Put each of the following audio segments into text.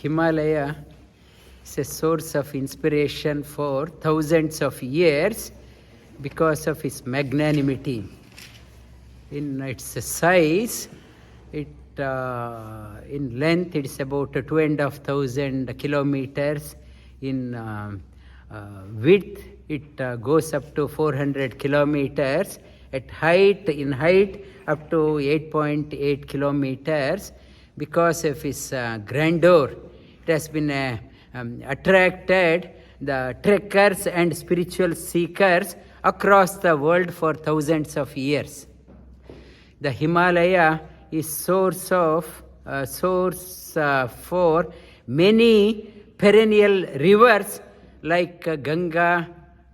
Himalaya is a source of inspiration for thousands of years because of its magnanimity. In its size, in length, it is about 2,500 kilometers. In width, it goes up to 400 kilometers. In height, up to 8.8 kilometers. Because of its grandeur, it has been attracted the trekkers and spiritual seekers across the world for thousands of years. The Himalaya is source for many perennial rivers like Ganga.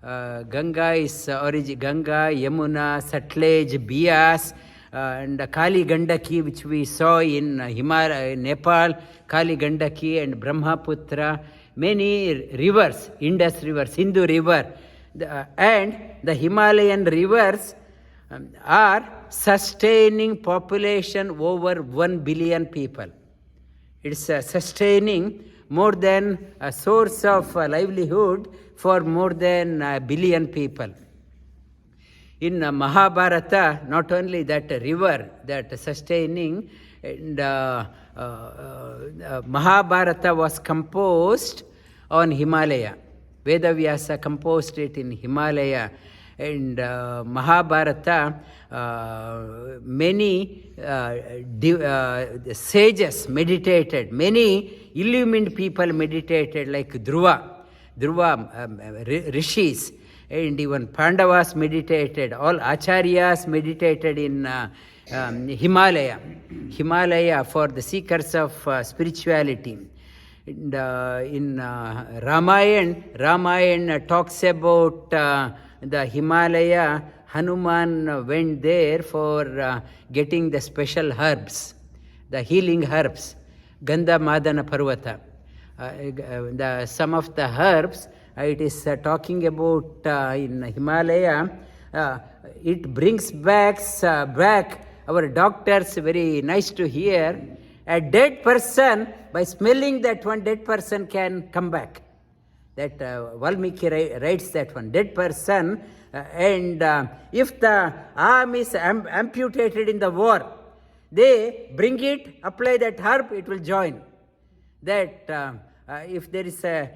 Ganga is origin. Ganga, Yamuna, Sutlej, Beas, and Kali Gandaki, which we saw in Nepal, Kali Gandaki and Brahmaputra, many rivers, Indus River, Sindu River, and the Himalayan rivers are sustaining population over 1 billion people. It's sustaining more than a source of livelihood for more than 1 billion people. In Mahabharata, not only that river that sustaining, and Mahabharata was composed on Himalaya. Vedavyasa composed it in Himalaya. And Mahabharata, many sages meditated, many illumined people meditated like Druva, rishis, and even Pandavas meditated, all acharyas meditated in Himalaya for the seekers of spirituality. And, in Ramayana talks about the Himalaya. Hanuman went there for getting the special herbs, the healing herbs, Gandamadhana Parvata. Some of the herbs, it is talking about in Himalaya, it brings back our doctors, very nice to hear, a dead person, by smelling that one dead person can come back. That Valmiki writes that one, dead person, and if the arm is amputated in the war, they bring it, apply that herb, it will join. That if there is a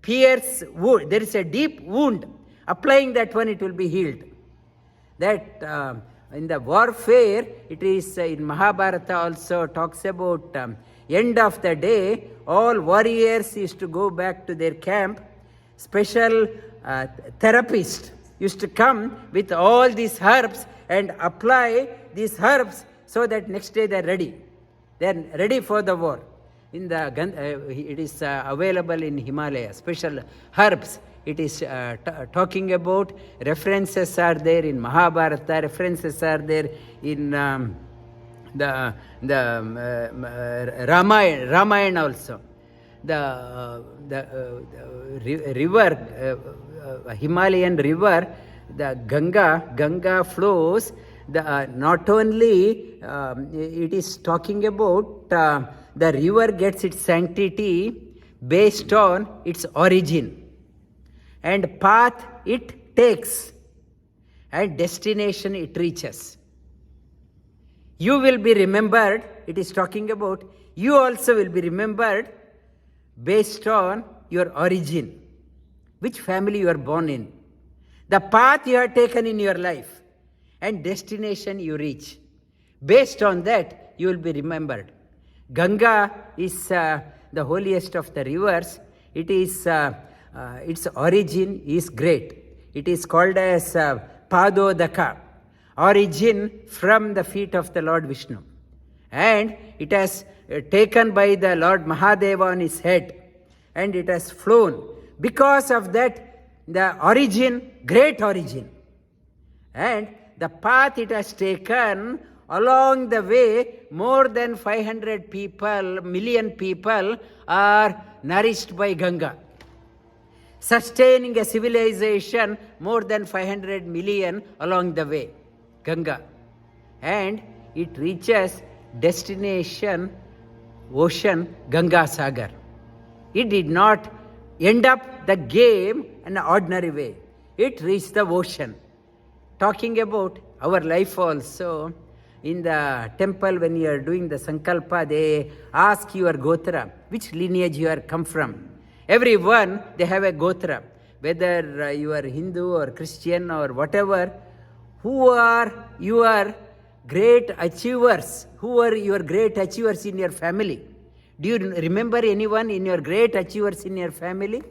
pierce wound, there is a deep wound, applying that one, it will be healed. That in the warfare, it is in Mahabharata also talks about end of the day, all warriors used to go back to their camp. Special therapists used to come with all these herbs and apply these herbs so that next day they are ready. They are ready for the war. In the it is available in Himalaya, special herbs. It is talking about, references are there in Mahabharata, references are there in the Ramayana also. The river, Himalayan river, the Ganga flows. Not only it is talking about the river gets its sanctity based on its origin and path it takes and destination it reaches. You will be remembered, it is talking about, you also will be remembered based on your origin, which family you are born in, the path you have taken in your life, and destination you reach. Based on that, you will be remembered. Ganga is the holiest of the rivers. It is its origin is great. It is called as Padodaka, origin from the feet of the Lord Vishnu. And it has taken by the Lord Mahadeva on his head, and it has flown. Because of that, the origin, great origin. And the path it has taken, along the way, more than 500 million people are nourished by Ganga. Sustaining a civilization, more than 500 million along the way, Ganga. And it reaches destination, ocean, Ganga Sagar. It did not end up the game in an ordinary way. It reached the ocean. Talking about our life also, in the temple when you are doing the sankalpa, they ask your gotra, which lineage you are come from. Everyone, they have a gotra. Whether you are Hindu or Christian or whatever, who are your great achievers? Who are your great achievers in your family? Do you remember anyone in your great achievers in your family?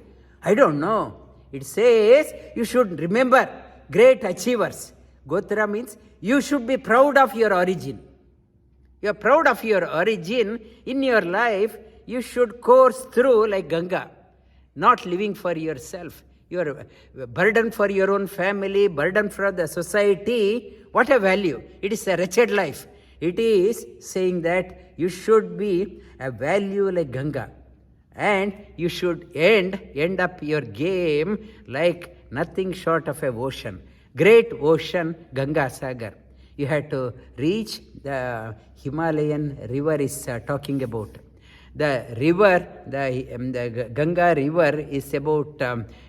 I don't know. It says you should remember great achievers. Gotra means you should be proud of your origin. You are proud of your origin. In your life, you should course through like Ganga, not living for yourself. You are burden for your own family, burden for the society. What a value. It is a wretched life. It is saying that you should be a value like Ganga. And you should end up your game like nothing short of a ocean. Great ocean, Ganga Sagar. You have to reach the Himalayan river is talking about. The river, the Ganga river is about,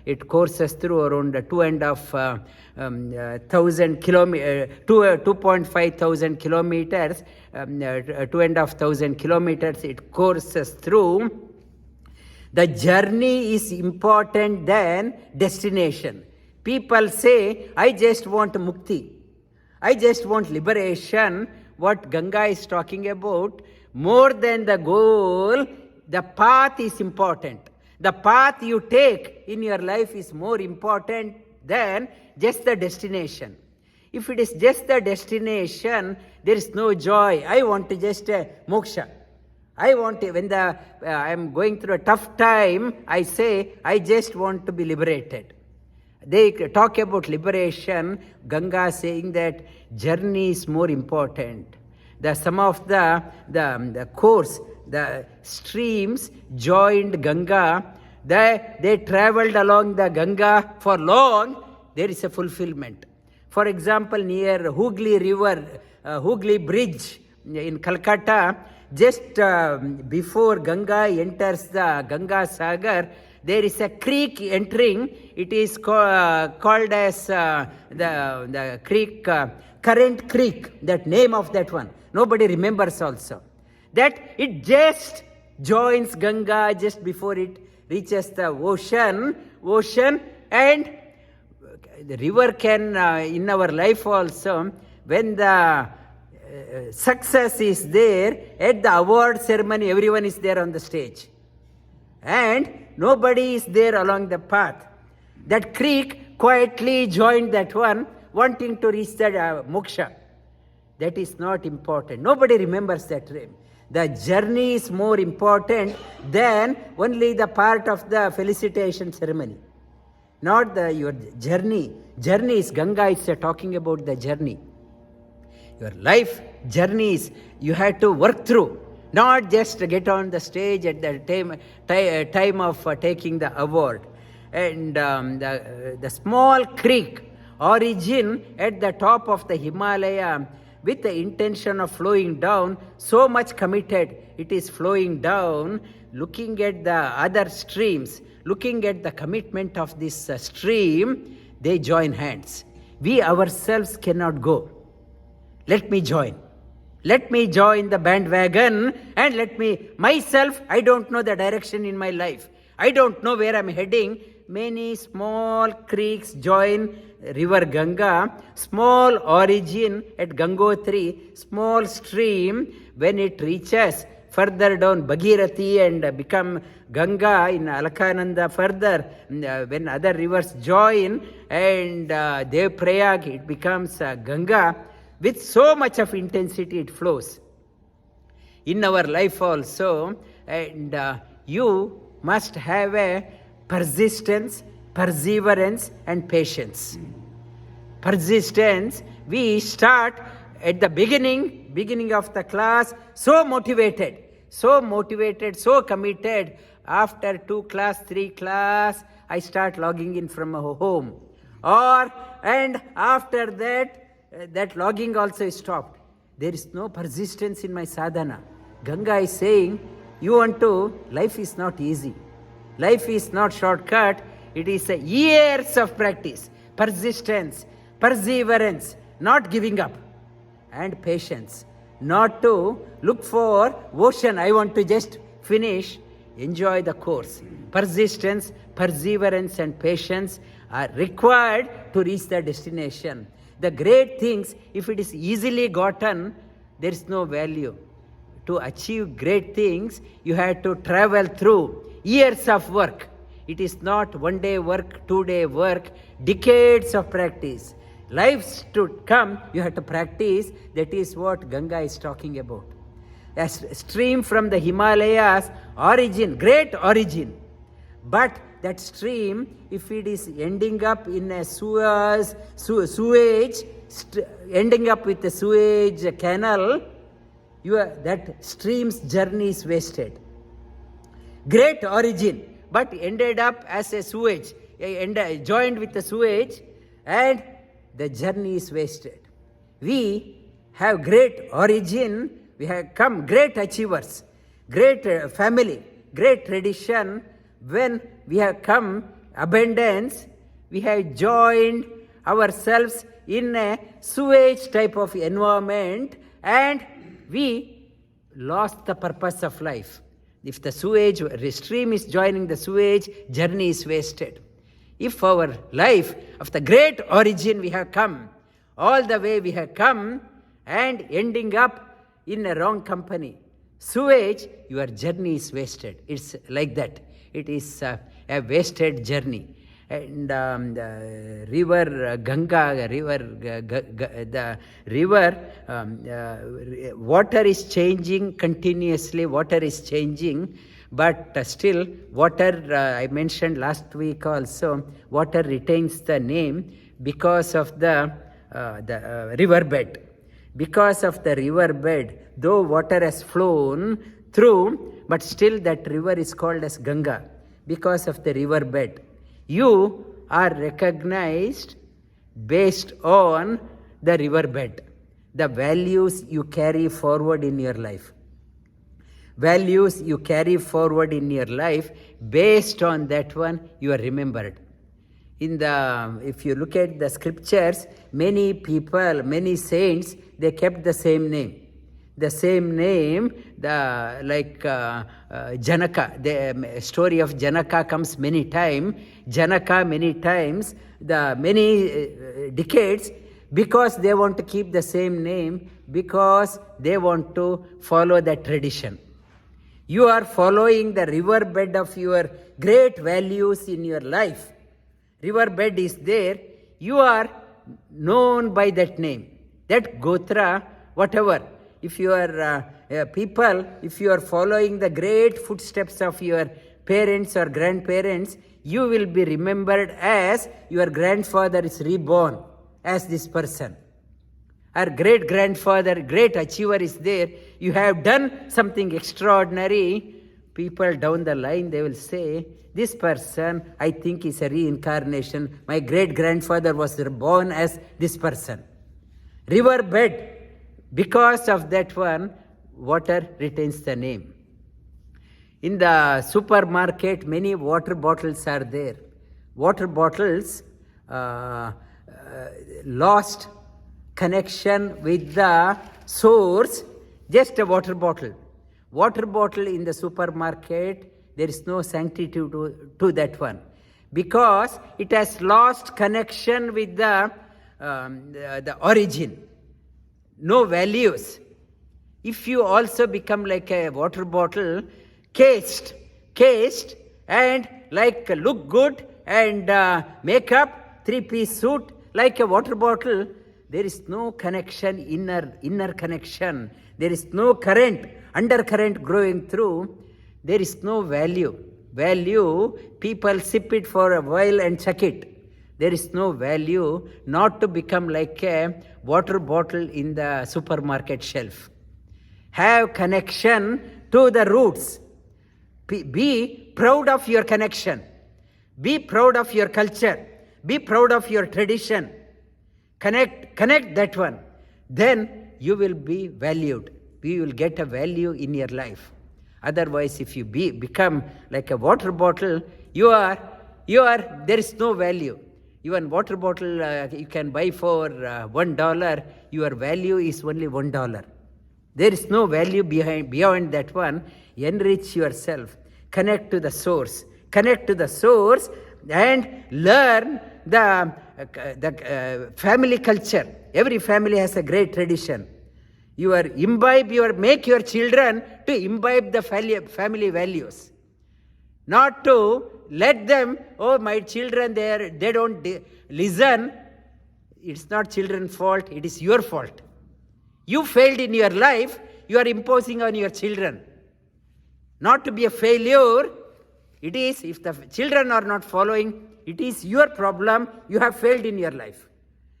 it courses through around 2,500 kilometers, 2,500 kilometers it courses through. The journey is important than destination. People say, I just want mukti. I just want liberation. What Ganga is talking about, more than the goal, the path is important. The path you take in your life is more important than just the destination. If it is just the destination, there is no joy. I want to just moksha. I want to, when I am going through a tough time, I say, I just want to be liberated. They talk about liberation, Ganga saying that journey is more important. Some of the course, the streams joined Ganga, they traveled along the Ganga for long, there is a fulfillment. For example, near Hooghly River, Hooghly Bridge in Calcutta, just before Ganga enters the Ganga Sagar, there is a creek entering. It is called as the creek, Current Creek, that name of that one. Nobody remembers also. That it just joins Ganga just before it reaches the ocean, and the river can, in our life also, when the success is there, at the award ceremony, everyone is there on the stage. And nobody is there along the path. That creek quietly joined that one, wanting to reach the moksha. That is not important. Nobody remembers that name. The journey is more important than only the part of the felicitation ceremony. Not your journey. Journey is Ganga is talking about the journey. Your life journeys you have to work through. Not just get on the stage at the time of taking the award. And the small creek origin at the top of the Himalaya with the intention of flowing down, so much committed, it is flowing down, looking at the other streams, looking at the commitment of this stream, they join hands. We ourselves cannot go. Let me join. Let me join the bandwagon and myself, I don't know the direction in my life. I don't know where I'm heading. Many small creeks join river Ganga, small origin at Gangotri, small stream, when it reaches further down Bhagirathi and become Ganga in Alaknanda further, when other rivers join and Devprayag, it becomes Ganga. With so much of intensity it flows. In our life also, and you must have a persistence, perseverance and patience. Persistence, we start at the beginning of the class, so motivated, so committed. After 2 class, 3 class, I start logging in from home. And after that logging also is stopped. There is no persistence in my sadhana. Ganga is saying, life is not easy. Life is not shortcut. It is years of practice, persistence, perseverance, not giving up, and patience. Not to look for ocean. I want to just finish. Enjoy the course. Persistence, perseverance, and patience are required to reach the destination. The great things, if it is easily gotten, there is no value. To achieve great things, you have to travel through years of work. It is not one day work, 2 day work, decades of practice. Lives to come, you have to practice. That is what Ganga is talking about. A stream from the Himalayas, origin, great origin. But that stream, if it is ending up in a sewage, ending up with a sewage canal, that stream's journey is wasted. Great origin, but ended up as a sewage, joined with the sewage, and the journey is wasted. We have great origin, we have come great achievers, great family, great tradition. When we have come abundance, we have joined ourselves in a sewage type of environment, and we lost the purpose of life. If the sewage stream is joining the sewage, journey is wasted. If our life of the great origin we have come, all the way we have come, and ending up in a wrong company, sewage, your journey is wasted. It's like that. It is a wasted journey. And the river Ganga, the river, water is changing continuously, water is changing, but still water, I mentioned last week also, water retains the name because of the riverbed. Because of the riverbed, though water has flown through, but still that river is called as Ganga because of the riverbed. You are recognized based on the riverbed, the values you carry forward in your life. Values you carry forward in your life, based on that one, you are remembered. If you look at the scriptures, many people, many saints, they kept the same name. The same name, Janaka, the story of Janaka comes many times. Janaka many times, the many decades, because they want to keep the same name, because they want to follow that tradition. You are following the riverbed of your great values in your life. Riverbed is there. You are known by that name, that Gotra, whatever. If you are people, if you are following the great footsteps of your parents or grandparents, you will be remembered as your grandfather is reborn as this person. Our great grandfather, great achiever is there. You have done something extraordinary. People down the line, they will say, this person, I think, is a reincarnation. My great grandfather was born as this person. Riverbed. Because of that one, water retains the name. In the supermarket, many water bottles are there. Water bottles lost connection with the source, just a water bottle. Water bottle in the supermarket, there is no sanctity to that one, because it has lost connection with the origin. No values. If you also become like a water bottle, cased, and like look good and makeup, 3-piece suit, like a water bottle, there is no connection, inner connection. There is no current, undercurrent growing through. There is no value. Value, people sip it for a while and chuck it. There is no value, not to become like a water bottle in the supermarket shelf. Have connection to the roots. Be proud of your connection. Be proud of your culture. Be proud of your tradition. Connect that one. Then you will be valued. You will get a value in your life. Otherwise, if you become like a water bottle, there is no value. Even water bottle you can buy for $1, your value is only $1. There is no value beyond that one. Enrich yourself. Connect to the source. Connect to the source and learn the family culture. Every family has a great tradition. Make your children to imbibe the family values. Not to let them, my children, they don't listen. It's not children's fault, it is your fault. You failed in your life, you are imposing on your children. Not to be a failure, it is, if the children are not following, it is your problem, you have failed in your life.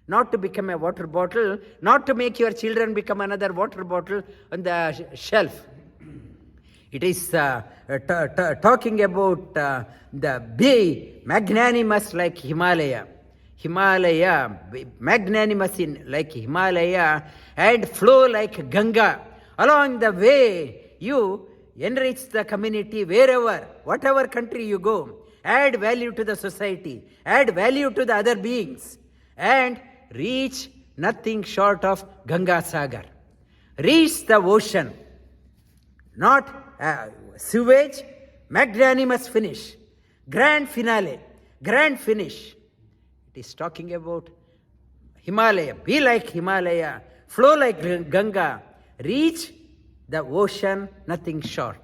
Not to become a water bottle, not to make your children become another water bottle on the shelf. It is talking about be magnanimous like Himalaya. Magnanimous like Himalaya, and flow like Ganga. Along the way, you enrich the community wherever, whatever country you go. Add value to the society, add value to the other beings, and reach nothing short of Ganga Sagar. Reach the ocean, not sewage, magnanimous finish, grand finale, grand finish. It is talking about Himalaya. Be like Himalaya, flow like Ganga, reach the ocean, nothing short.